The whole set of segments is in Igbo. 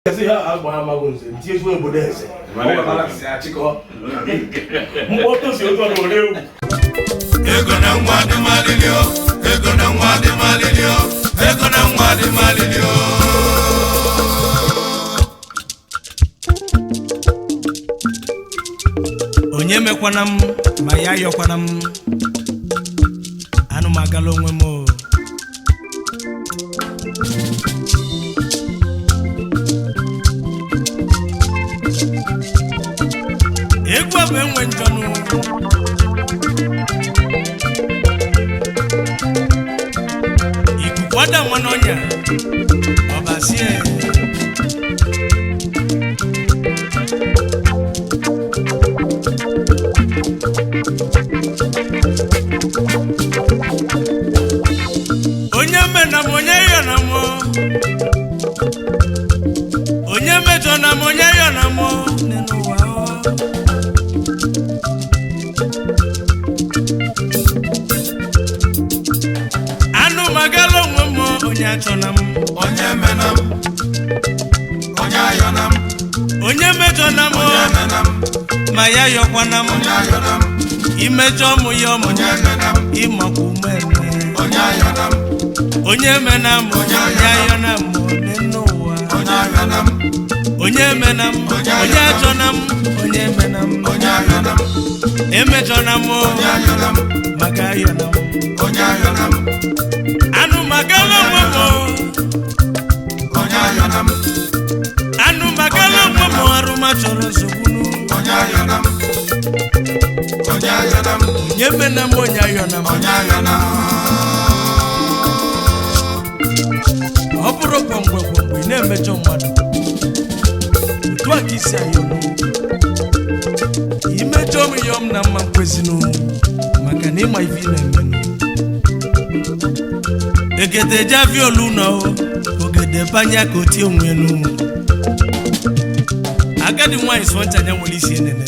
Ese ya agba amagunze ti ezo ebodo ese. O wa bala si achiko. Mo to si o to no lewu. Ego na nwa de malilio, ego na nwa de malilio, ego na nwa de malilio. Onye mekwana m ma ya yọkwana m anụ m agala onwe m o. Egwu abụ enwe njọnụ ikuku ada nwa n'ọnya ọbasie onye mena m onye yọ na m onye mejọ na m onye yọ na m n'ụwa anụ magalo onwe m onye achọ na m Onye mena m, onye ayọ na m, onye mejọ na m onye mena m, ma ya yọkwa na m onye ayọ na m, imejọ m ya ọmụ onye mena m, ịmakwa umeme onye ayọ na m, onye mena m onye ayọ na m n'ụwa onye ayọ na m, onye mena m onye achọ na m onye mena m onye ayọ na m, emejọ na m onye ayọ na m, maka ayọ na m onye ayọ na m, anụ magalo onwe m onye ayọ na m, anụ magalo onwe m arụma chọrọ nsogbu onye ayọ na m, onye ayọ na m, onye mena m onye ayọ na m onye ayọ na m. ọ bụrụ kwamgbe ị na-emejọ mmadụ otu a ka isi ayọ imejọ m yọm na mma nkwezinu maka na ịma ife ị na-eme egede javi olu na ogede banya ka oti onwe nu agadi nwanyị sọ ntanya nwere isi enene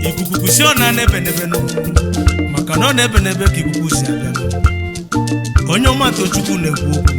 ikuku kusi ọ na-ebe n'ebe nu maka na ọ na-ebe n'ebe ka ikuku si abịa onye ọma Tochukwu na-ekwu okwu